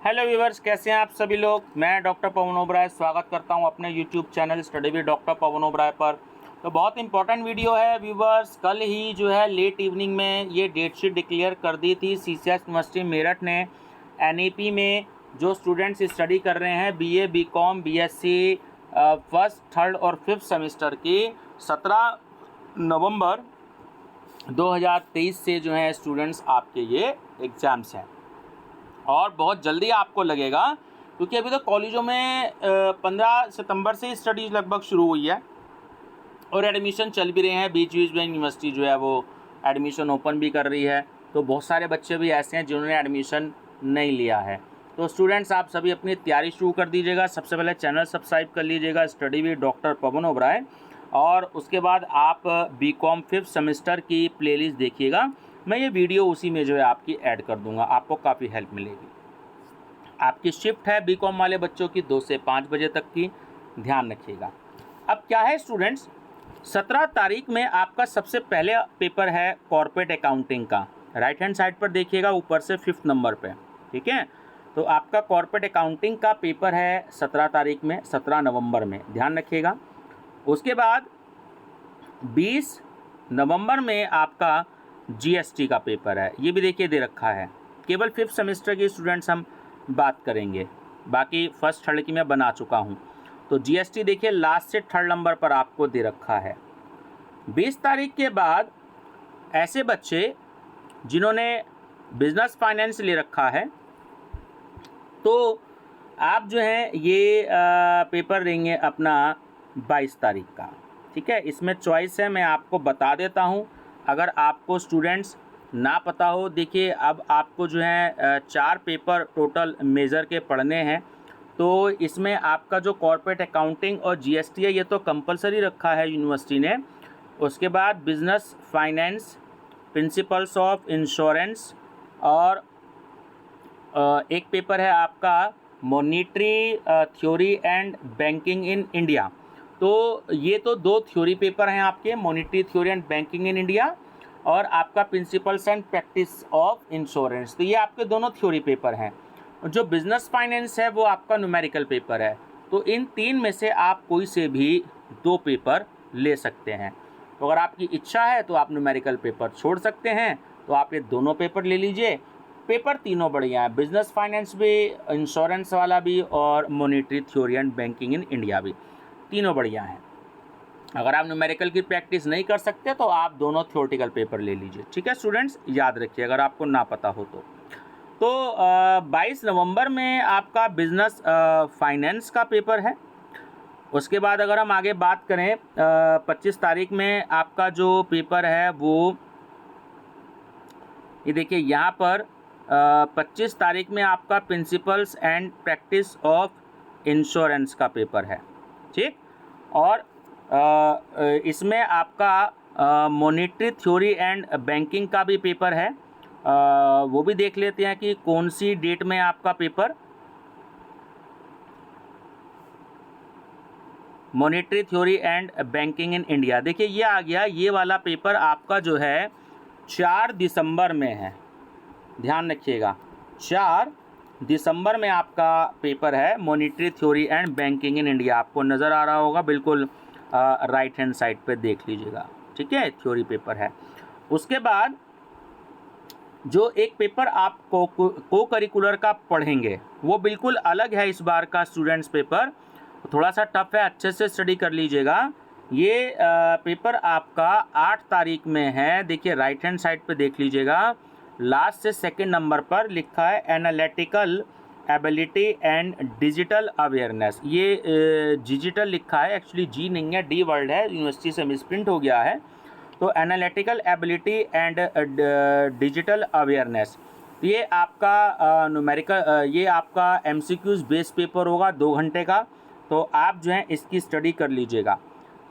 Hello viewers, कैसे हैं आप सभी लोग। मैं डॉक्टर पवन ओबराय स्वागत करता हूं अपने YouTube channel study with doctor Pawan Oberoi पर। तो बहुत इंपॉर्टेंट वीडियो है व्यूवर्स। कल ही जो है लेट इवनिंग में ये डेट शीट डिक्लेयर कर दी थी सीसीएस यूनिवर्सिटी मेरठ ने। एनईपी में जो स्टूडेंट्स स्टडी कर रहे हैं BA, BCom, BSc first, third और फिफ्थ सेमेस्टर की 17 नवंबर 2023 से जो है स्टूडेंट्स आपके ये एग्ज़ाम्स हैं और बहुत जल्दी आपको लगेगा, क्योंकि अभी तो कॉलेजों में 15 सितंबर से स्टडीज़ लगभग शुरू हुई है और एडमिशन चल भी रहे हैं। बीच बीच में यूनिवर्सिटी जो है वो एडमिशन ओपन भी कर रही है। तो बहुत सारे बच्चे भी ऐसे हैं जिन्होंने एडमिशन नहीं लिया है। तो स्टूडेंट्स, आप सभी अपनी तैयारी शुरू कर दीजिएगा। सबसे पहले चैनल सब्सक्राइब कर लीजिएगा study with doctor Pawan Oberoi, और उसके बाद आप बीकॉम फिफ्थ सेमेस्टर की प्लेलिस्ट देखिएगा। मैं ये वीडियो उसी में जो है आपकी ऐड कर दूंगा, आपको काफ़ी हेल्प मिलेगी। आपकी शिफ्ट है बीकॉम वाले बच्चों की 2 से 5 बजे तक की, ध्यान रखिएगा। अब क्या है स्टूडेंट्स, 17 तारीख में आपका सबसे पहले पेपर है कॉर्पोरेट अकाउंटिंग का। राइट हैंड साइड पर देखिएगा ऊपर से 5th नंबर पे, ठीक है। तो आपका कॉर्पोरेट अकाउंटिंग का पेपर है 17 तारीख में, 17 नवंबर में, ध्यान रखिएगा। उसके बाद 20 नवंबर में आपका जीएसटी का पेपर है, ये भी देखिए दे रखा है। केवल फिफ्थ सेमेस्टर के स्टूडेंट्स हम बात करेंगे, बाकी फर्स्ट थर्ड की मैं बना चुका हूँ। तो जीएसटी देखिए लास्ट से थर्ड नंबर पर आपको दे रखा है। 20 तारीख के बाद ऐसे बच्चे जिन्होंने बिजनेस फाइनेंस ले रखा है, तो आप जो है ये पेपर देंगे अपना 22 तारीख का, ठीक है। इसमें चॉइस है, मैं आपको बता देता हूँ। अगर आपको स्टूडेंट्स ना पता हो, देखिए अब आपको जो है 4 पेपर टोटल मेजर के पढ़ने हैं। तो इसमें आपका जो कॉर्पोरेट अकाउंटिंग और जीएसटी है ये तो कंपलसरी रखा है यूनिवर्सिटी ने। उसके बाद business finance, principles of insurance, और एक पेपर है आपका monetary theory and banking in India. तो ये तो 2 थ्योरी पेपर हैं आपके, monetary theory and banking in India और आपका principles and practice of insurance. तो ये आपके दोनों थ्योरी पेपर हैं। जो बिजनेस फाइनेंस है वो आपका न्यूमेरिकल पेपर है। तो इन 3 में से आप कोई से भी 2 पेपर ले सकते हैं। तो अगर आपकी इच्छा है तो आप न्यूमेरिकल पेपर छोड़ सकते हैं, तो आप ये दोनों पेपर ले लीजिए। पेपर तीनों बढ़िया है, बिजनेस फाइनेंस भी, इंश्योरेंस वाला भी और monetary theory and banking in India भी, तीनों बढ़िया हैं। अगर आप न्यूमेरिकल की प्रैक्टिस नहीं कर सकते तो आप दोनों थ्योरेटिकल पेपर ले लीजिए, ठीक है स्टूडेंट्स, याद रखिए अगर आपको ना पता हो तो। 22 नवंबर में आपका बिजनेस फाइनेंस का पेपर है। उसके बाद अगर हम आगे बात करें 25 तारीख में आपका जो पेपर है वो ये देखिए यहाँ पर 25 तारीख में आपका principles and practice of insurance का पेपर है, ठीक। और इसमें आपका मॉनेटरी थ्योरी एंड बैंकिंग का भी पेपर है। वो भी देख लेते हैं कि कौन सी डेट में आपका paper, monetary theory and banking in India, देखिए ये आ गया। ये वाला पेपर आपका जो है 4 दिसंबर में है, ध्यान रखिएगा। 4 दिसंबर में आपका पेपर है monetary theory and banking in India. आपको नज़र आ रहा होगा, बिल्कुल राइट हैंड साइड पे देख लीजिएगा, ठीक है, थ्योरी पेपर है। उसके बाद जो एक पेपर आप को करिकुलर का पढ़ेंगे वो बिल्कुल अलग है इस बार का स्टूडेंट्स पेपर, थोड़ा सा टफ है, अच्छे से स्टडी कर लीजिएगा। ये पेपर आपका 8 तारीख में है। देखिए राइट हैंड साइड पे देख लीजिएगा, लास्ट से 2nd नंबर पर लिखा है analytical ability and digital awareness. ये डिजिटल लिखा है, एक्चुअली जी नहीं है, डी वर्ड है, यूनिवर्सिटी से मिसप्रिंट हो गया है। तो analytical ability and digital awareness, ये आपका न्यूमेरिकल, ये आपका एमसीक्यूज़ बेस पेपर होगा 2 घंटे का। तो आप जो है इसकी स्टडी कर लीजिएगा।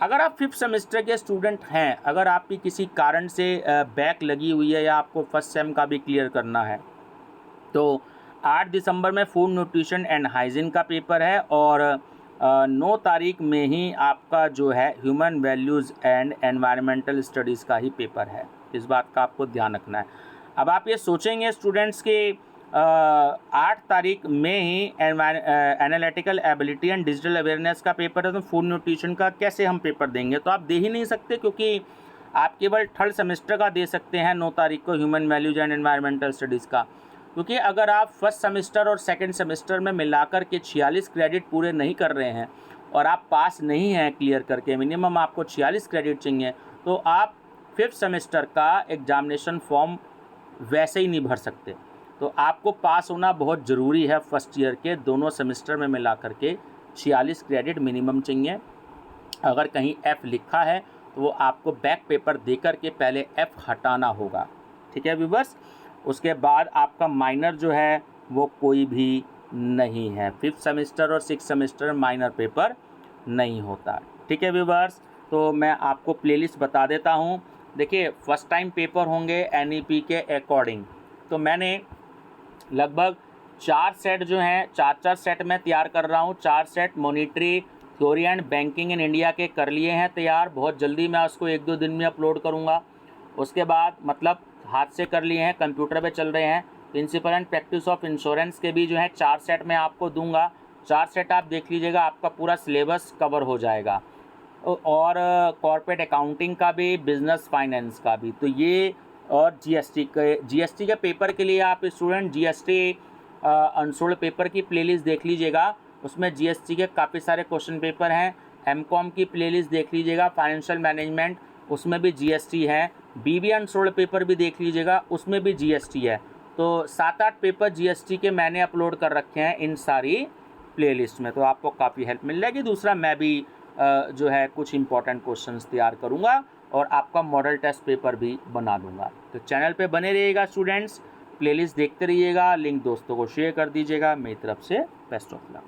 अगर आप 5th सेमेस्टर के स्टूडेंट हैं, अगर आपकी किसी कारण से बैक लगी हुई है या आपको फर्स्ट सेम का भी क्लियर करना है, तो 8 दिसंबर में फूड न्यूट्रिशन एंड हाइजीन का पेपर है और 9 तारीख में ही आपका जो है human values and environmental studies का ही पेपर है। इस बात का आपको ध्यान रखना है। अब आप ये सोचेंगे स्टूडेंट्स कि 8 तारीख में ही analytical ability and digital awareness का पेपर है, तो फूड न्यूट्रिशन का कैसे हम पेपर देंगे? तो आप दे ही नहीं सकते, क्योंकि आप केवल थर्ड सेमेस्टर का दे सकते हैं 9 तारीख को, human values and environmental studies का। क्योंकि अगर आप फर्स्ट सेमेस्टर और सेकंड सेमेस्टर में मिलाकर के 46 क्रेडिट पूरे नहीं कर रहे हैं और आप पास नहीं हैं क्लियर करके, मिनिमम आपको 46 क्रेडिट चाहिए, तो आप फिफ्थ सेमेस्टर का एग्जामिनेशन फॉर्म वैसे ही नहीं भर सकते। तो आपको पास होना बहुत ज़रूरी है। फर्स्ट ईयर के दोनों सेमेस्टर में मिला करके 46 क्रेडिट मिनिमम चाहिए। अगर कहीं F लिखा है तो वो आपको बैक पेपर दे कर के पहले F हटाना होगा, ठीक है व्यूअर्स। उसके बाद आपका माइनर जो है वो कोई भी नहीं है। फिफ्थ सेमेस्टर और सिक्स सेमेस्टर में माइनर पेपर नहीं होता, ठीक है व्यूअर्स। तो मैं आपको प्लेलिस्ट बता देता हूँ। देखिए, फर्स्ट टाइम पेपर होंगे NEP के अकॉर्डिंग, तो मैंने लगभग 4 सेट जो हैं, 4 सेट मैं तैयार कर रहा हूँ। 4 set monetary, theory and banking in India के कर लिए हैं तैयार। बहुत जल्दी मैं उसको 1-2 दिन में अपलोड करूँगा। उसके बाद मतलब हाथ से कर लिए हैं, कंप्यूटर पे चल रहे हैं। Principle and practice of insurance के भी जो है 4 सेट मैं आपको दूंगा। 4 सेट आप देख लीजिएगा, आपका पूरा सिलेबस कवर हो जाएगा। और कॉर्पोरेट अकाउंटिंग का भी, बिजनेस फाइनेंस का भी। तो ये और जीएसटी के पेपर के लिए आप स्टूडेंट जीएसटी अनसोल्ड पेपर की प्लेलिस्ट देख लीजिएगा। उसमें जीएसटी के काफ़ी सारे क्वेश्चन पेपर हैं। एमकॉम की प्लेलिस्ट देख लीजिएगा, फाइनेंशियल मैनेजमेंट, उसमें भी जीएसटी है। बीबी अनसोल्ड पेपर भी देख लीजिएगा, उसमें भी जीएसटी है। तो 7-8 पेपर जीएसटी के मैंने अपलोड कर रखे हैं इन सारी प्लेलिस्ट में, तो आपको काफ़ी हेल्प मिल जाएगी। दूसरा, मैं भी जो है कुछ इंपॉर्टेंट क्वेश्चंस तैयार करूंगा और आपका मॉडल टेस्ट पेपर भी बना दूंगा। तो चैनल पे बने रहिएगा स्टूडेंट्स, प्लेलिस्ट देखते रहिएगा, लिंक दोस्तों को शेयर कर दीजिएगा। मेरी तरफ से बेस्ट ऑफ लक।